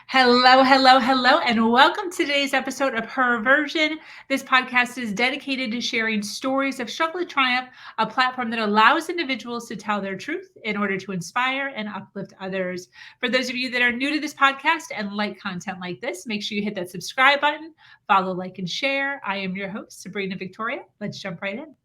Hello, hello, hello, and welcome to today's episode of Her Version. This podcast is dedicated to sharing stories of struggle and triumph, a platform that allows individuals to tell their truth in order to inspire and uplift others. For those of you that are new to this podcast and like content like this, make sure you hit that subscribe button, follow, like, and share. I am your host, Sabrina Victoria. Let's jump right in.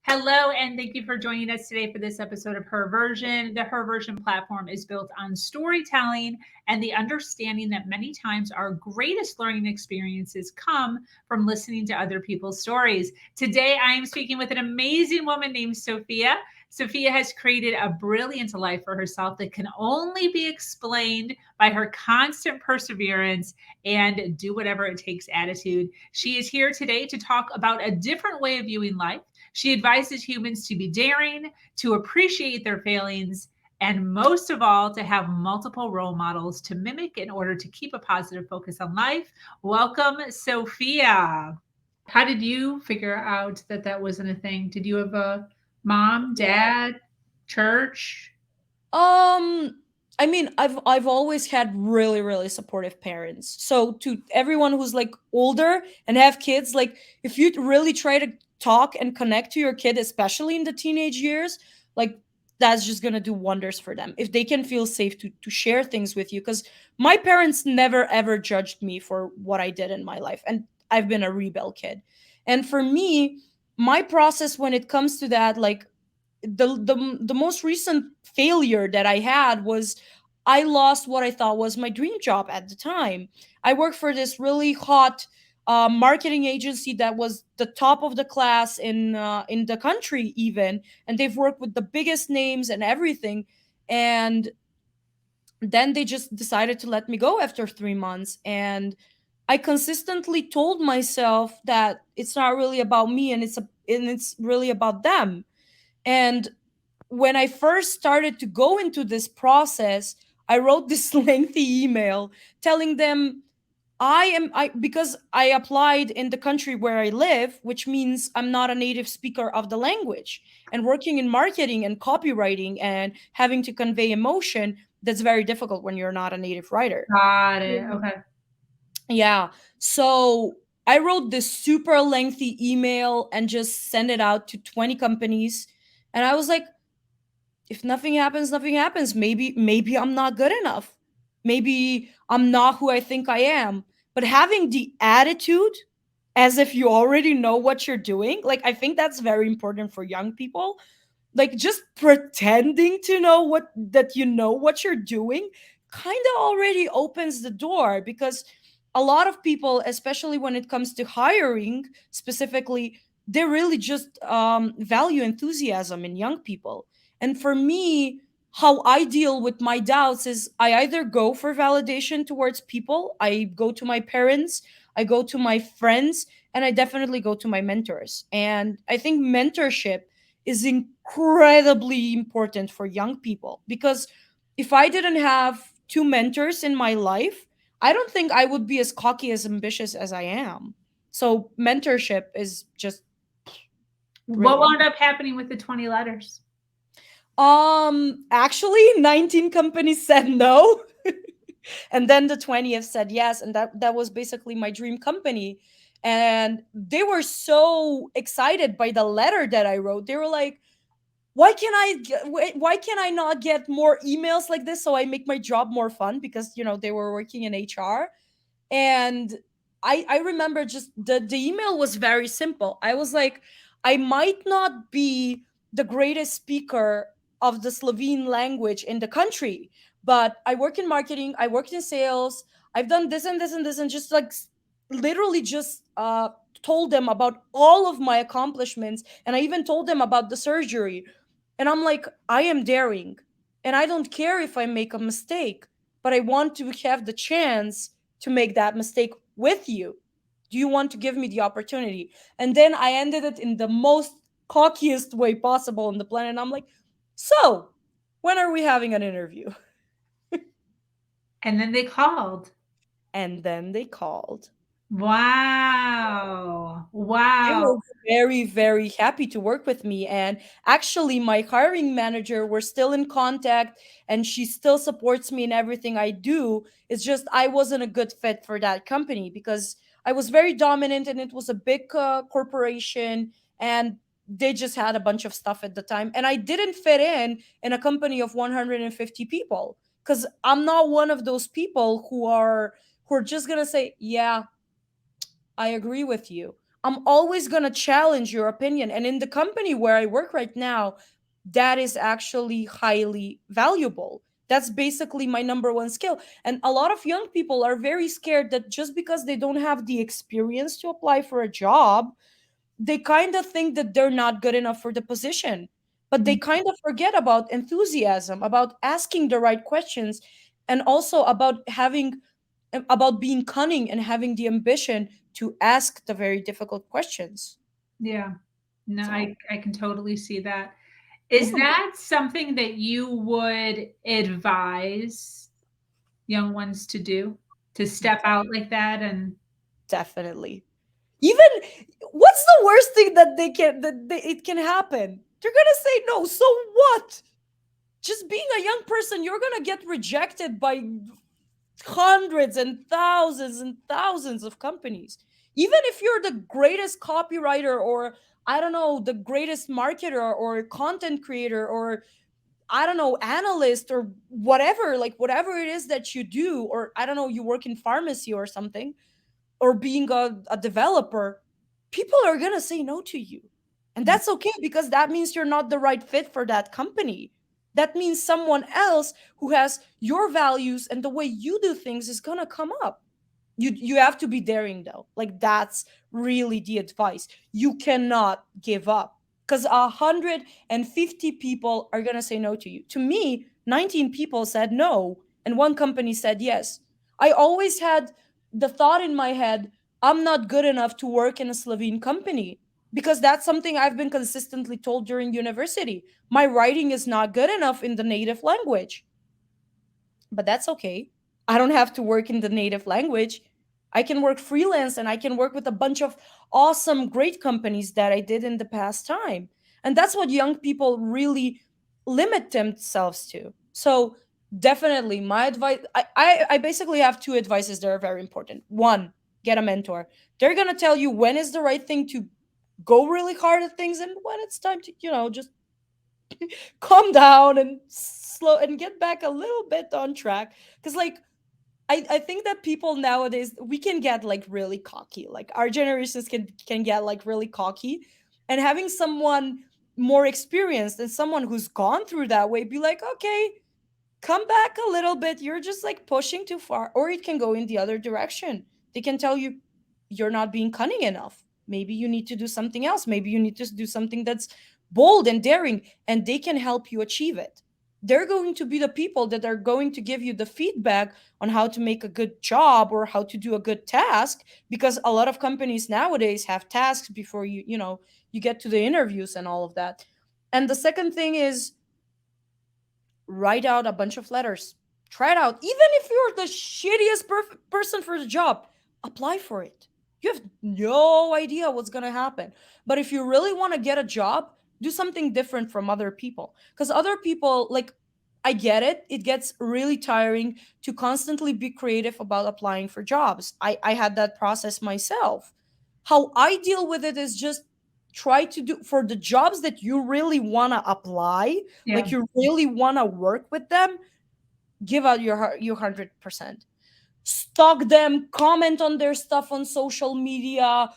Hello, and thank you for joining us today for this episode of Her Version. The Her Version platform is built on storytelling and the understanding that many times our greatest learning experiences come from listening to other people's stories. Today, I am speaking with an amazing woman named Sofija. Sofija has created a brilliant life for herself that can only be explained by her constant perseverance and do whatever it takes attitude. She is here today to talk about a different way of viewing life. She advises humans to be daring, to appreciate their failings, and most of all, to have multiple role models to mimic in order to keep a positive focus on life. Welcome, Sofija. How did you figure out that that wasn't a thing? Did you have a mom, dad, church? I mean, I've always had really supportive parents. So to everyone who's like older and have kids, like if you really try to talk and connect to your kid, especially in the teenage years, like that's just gonna do wonders for them if they can feel safe to share things with you. Because my parents never ever judged me for what I did in my life, and I've been a rebel kid. And for me, my process when it comes to that, like the most recent failure that I had was I lost what I thought was my dream job at the time. I worked for this really hot marketing agency that was the top of the class in the country even, and they've worked with the biggest names and everything. And then they just decided to let me go after 3 months, and I consistently told myself that it's not really about me, and it's really about them. And when I first started to go into this process, I wrote this lengthy email telling them I because I applied in the country where I live, which means I'm not a native speaker of the language. And working in marketing and copywriting and having to convey emotion, that's very difficult when you're not a native writer. Got it. Okay. Yeah. So I wrote this super lengthy email and just sent it out to 20 companies. And I was like, if nothing happens, nothing happens. Maybe I'm not good enough. Maybe I'm not who I think I am. But having the attitude as if you already know what you're doing, like I think that's very important for young people. Like just pretending to know what you're doing kind of already opens the door, because a lot of people, especially when it comes to hiring specifically, they really just value enthusiasm in young people. And for me, how I deal with my doubts is I either go for validation towards people, I go to my parents, I go to my friends, and I definitely go to my mentors. And I think mentorship is incredibly important for young people, because if I didn't have two mentors in my life, I don't think I would be as cocky, as ambitious as I am. So mentorship is just What brilliant. wound up happening with the 20 letters? Actually 19 companies said no. And then the 20th said yes, and that was basically my dream company. And they were so excited by the letter that I wrote. They were like, why can I not get more emails like this so I make my job more fun, because they were working in HR. And I remember just the email was very simple. I was like, I might not be the greatest speaker of the Slovene language in the country, but I work in marketing, I worked in sales, I've done this and this and this, and just like literally just told them about all of my accomplishments, and I even told them about the surgery. And I'm like, I am daring, and I don't care if I make a mistake, but I want to have the chance to make that mistake with you. Do you want to give me the opportunity? And then I ended it in the most cockiest way possible on the planet. And I'm like, so when are we having an interview? And then they called. And then they called. Wow. They Wow. were very, very happy to work with me. And actually, my hiring manager, we're still in contact and she still supports me in everything I do. It's just I wasn't a good fit for that company because I was very dominant and it was a big corporation and they just had a bunch of stuff at the time. And I didn't fit in a company of 150 people because I'm not one of those people who are just gonna say, yeah, I agree with you. I'm always going to challenge your opinion. And in the company where I work right now, that is actually highly valuable. That's basically my number one skill. And a lot of young people are very scared that just because they don't have the experience to apply for a job, they kind of think that they're not good enough for the position. But they Mm, kind of forget about enthusiasm, about asking the right questions, and also about being cunning and having the ambition to ask the very difficult questions. yeah. No, So, I can totally see that. Is yeah, that something that you would advise young ones to do? To step out like that and definitely. Even what's the worst thing that it can happen? They're gonna say no. So what? Just being a young person, you're gonna get rejected by hundreds and thousands of companies. Even if you're the greatest copywriter or I don't know, the greatest marketer or content creator or I don't know, analyst or whatever, like whatever it is that you do, or I don't know, you work in pharmacy or something, or being a developer, people are going to say no to you. And that's okay because that means you're not the right fit for that company. That means someone else who has your values and the way you do things is going to come up. You have to be daring though. Like that's really the advice. You cannot give up because 150 people are going to say no to you. To me, 19 people said no and one company said yes. I always had the thought in my head, I'm not good enough to work in a Slovene company because that's something I've been consistently told during university. My writing is not good enough in the native language, but that's okay. I don't have to work in the native language. I can work freelance and I can work with a bunch of awesome, great companies that I did in the past time. And that's what young people really limit themselves to. So, definitely, my advice I basically have two advices that are very important. One, get a mentor. They're going to tell you when is the right thing to go really hard at things and when it's time to, just calm down and slow and get back a little bit on track because like I think that people nowadays we can get like really cocky, like our generations can get like really cocky, and having someone more experienced and someone who's gone through that way be like, okay, come back a little bit, you're just like pushing too far, or it can go in the other direction. They can tell you you're not being cunning enough, maybe you need to do something else, maybe you need to do something that's bold and daring, and they can help you achieve it. They're going to be the people that are going to give you the feedback on how to make a good job or how to do a good task, because a lot of companies nowadays have tasks before you get to the interviews and all of that. And the second thing is, write out a bunch of letters. Try it out. Even if you're the shittiest person for the job, apply for it. You have no idea what's going to happen. But if you really want to get a job, do something different from other people. Because other people, like, I get it. It gets really tiring to constantly be creative about applying for jobs. I had that process myself. How I deal with it is just try to do for the jobs that you really want to apply, yeah. like you really want to work with them, give out your 100%. Stalk them, comment on their stuff on social media,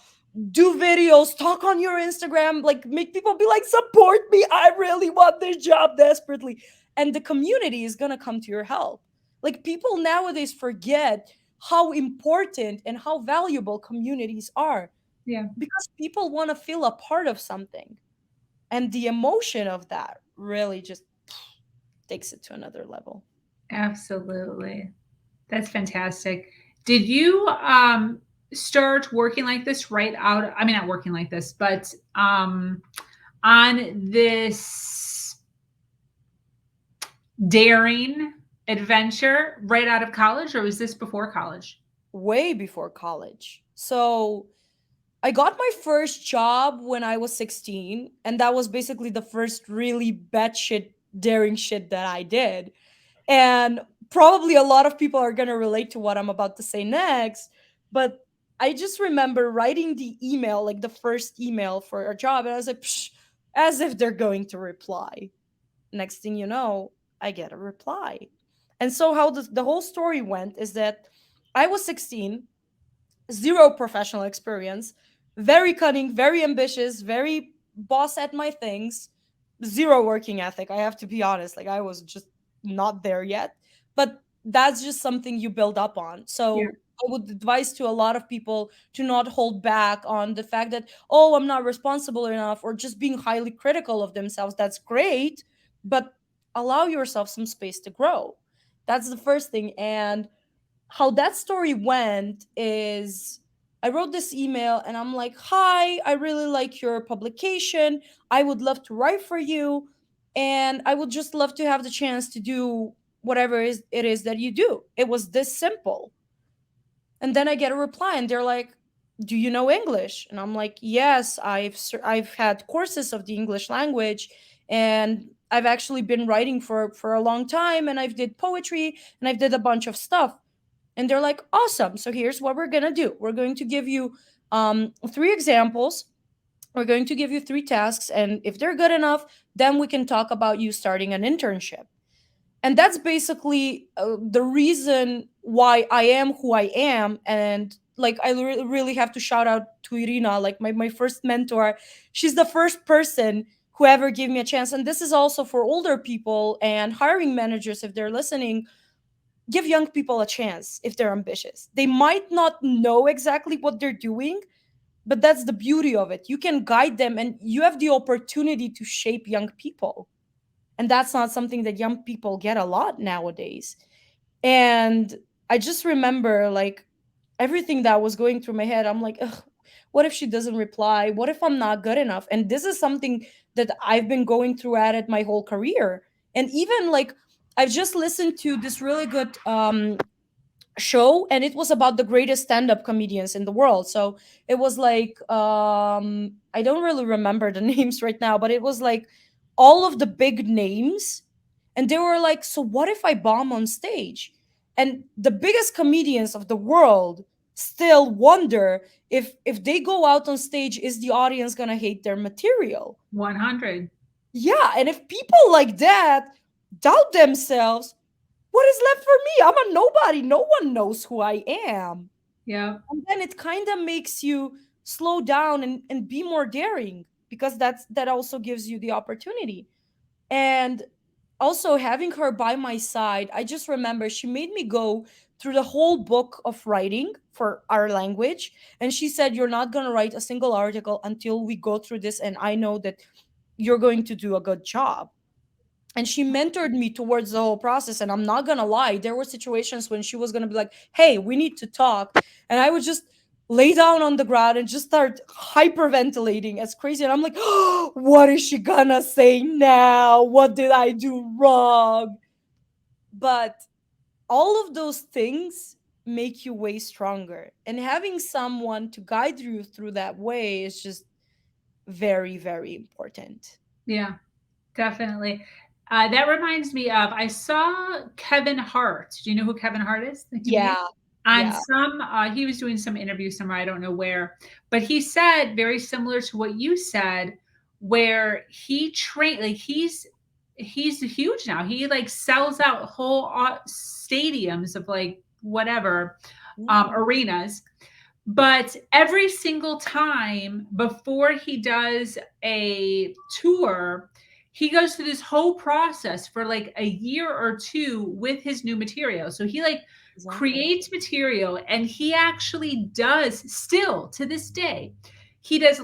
do videos, talk on your Instagram, like make people be like, support me, I really want this job desperately. And the community is going to come to your help. Like people nowadays forget how important and how valuable communities are, Yeah. because people want to feel a part of something, and the emotion of that really just takes it to another level. Absolutely. That's fantastic. Did you start working like this right out, I mean, not working like this, but on this daring adventure right out of college, or was this before college? Way before college. So I got my first job when I was 16, and that was basically the first really batshit daring shit that I did. And probably a lot of people are going to relate to what I'm about to say next. But I just remember writing the email, like the first email for a job, and I was like, Psh, as if they're going to reply. Next thing you know, I get a reply. And so, how the whole story went is that I was 16, zero professional experience, very cunning, very ambitious, very boss at my things, zero working ethic. I have to be honest, like I was just not there yet. But that's just something you build up on. Yeah. So I would advise to a lot of people to not hold back on the fact that, oh, I'm not responsible enough, or just being highly critical of themselves. That's great, but allow yourself some space to grow. That's the first thing. And how that story went is I wrote this email and I'm like, "Hi, I really like your publication. I would love to write for you, and I would just love to have the chance to do whatever it is that you do." It was this simple. And then I get a reply and they're like, "Do you know English?" And I'm like, "Yes, I've had courses of the English language, and I've actually been writing for a long time, and I've did poetry, and I've did a bunch of stuff." And they're like, "Awesome. So here's what we're going to do. We're going to give you three examples. We're going to give you three tasks. And if they're good enough, then we can talk about you starting an internship." And that's basically the reason why I am who I am. And like, I really have to shout out to Irina, like my first mentor. She's the first person who ever gave me a chance. And this is also for older people and hiring managers, if they're listening. Give young people a chance if they're ambitious. They might not know exactly what they're doing, but that's the beauty of it. You can guide them and you have the opportunity to shape young people. And that's not something that young people get a lot nowadays. And I just remember like everything that was going through my head. I'm like, ugh, what if she doesn't reply? What if I'm not good enough? And this is something that I've been going through at it my whole career. And even like I've just listened to this really good show, and it was about the greatest stand-up comedians in the world. So it was like I don't really remember the names right now, but it was like all of the big names, and they were like, so what if I bomb on stage? And the biggest comedians of the world still wonder if they go out on stage, is the audience going to hate their material? 100. Yeah, and if people like that doubt themselves, what is left for me? I'm a nobody. No one knows who I am. Yeah. And then it kind of makes you slow down and be more daring, because that also gives you the opportunity. And also having her by my side, I just remember she made me go through the whole book of writing for our language. And she said, "You're not going to write a single article until we go through this. And I know that you're going to do a good job." And she mentored me towards the whole process. And I'm not gonna lie, there were situations when she was gonna be like, "Hey, we need to talk," and I would just lay down on the ground and just start hyperventilating as crazy. And I'm like, oh, what is she gonna say now? What did I do wrong? But all of those things make you way stronger, and having someone to guide you through that way is just very, very important. Yeah, definitely. That reminds me of, I saw Kevin Hart. Do you know who Kevin Hart is? The comedian? Yeah, On yeah. some, he was doing some interview somewhere, I don't know where, but he said very similar to what you said, where he trained, like he's huge now. He like sells out whole stadiums of like whatever Yeah. arenas. But every single time before he does a tour, he goes through this whole process for like a year or two with his new material. So he like Exactly. creates material, and he actually does still to this day. He does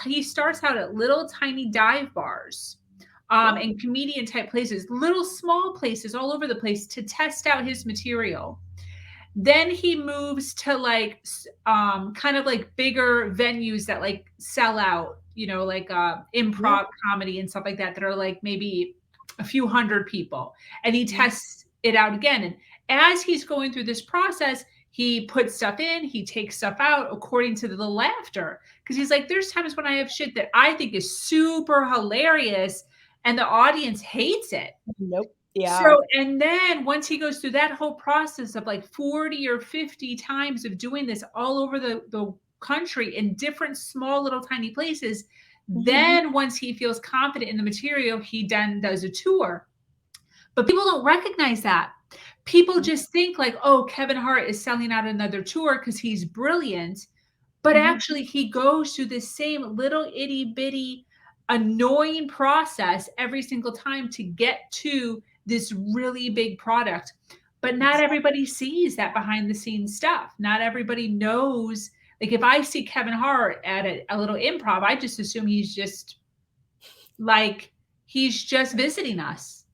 he starts out at little tiny dive bars Yeah. and comedian type places, little small places all over the place to test out his material. Then he moves to like kind of like bigger venues that like sell out, like Yeah. improv comedy and stuff like that are like maybe a few hundred people. And he Yeah. tests it out again. And as he's going through this process, he puts stuff in, he takes stuff out according to the laughter. Because he's like, there's times when I have shit that I think is super hilarious and the audience hates it. Nope. Yeah. So, and then once he goes through that whole process of like 40 or 50 times of doing this all over the country in different small little tiny places, Mhm. then once he feels confident in the material, he then does a tour. But people don't recognize that. People just think like, oh, Kevin Hart is selling out another tour because he's brilliant. But Mhm. actually, he goes through this same little itty bitty annoying process every single time to get to this really big product. But not Exactly. everybody sees that behind the scenes stuff. Not everybody knows. Like if I see Kevin Hart at a little improv, I just assume like he's just visiting us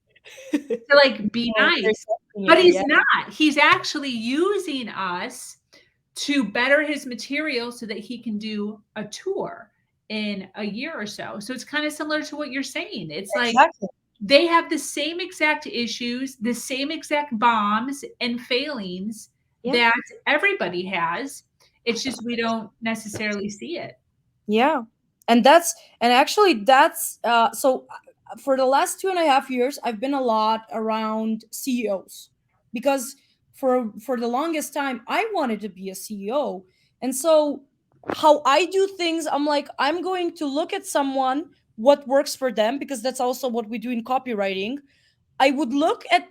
to like be No, they're nice. testing But it. he's Yeah. not. He's actually using us to better his material so that he can do a tour in a year or so. So it's kind of similar to what you're saying. It's like Exactly. they have the same exact issues, the same exact bombs and failings Yeah. that everybody has. It's just we don't necessarily see it. Yeah. And actually that's so for the last 2.5 years I've been a lot around CEOs because for the longest time I wanted to be a CEO. And so how I do things, I'm like, I'm going to look at someone, what works for them, because that's also what we do in copywriting. I would look at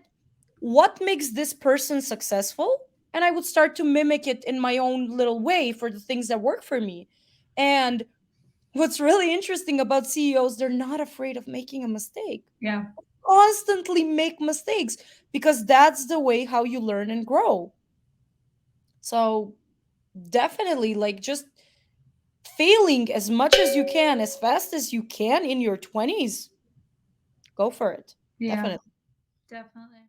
what makes this person successful, and I would start to mimic it in my own little way for the things that work for me. And what's really interesting about CEOs, they're not afraid of making a mistake. Yeah. Constantly make mistakes because that's the way how you learn and grow. So definitely, like, just failing as much as you can, as fast as you can in your 20s. Go for it. Yeah. Definitely. Definitely.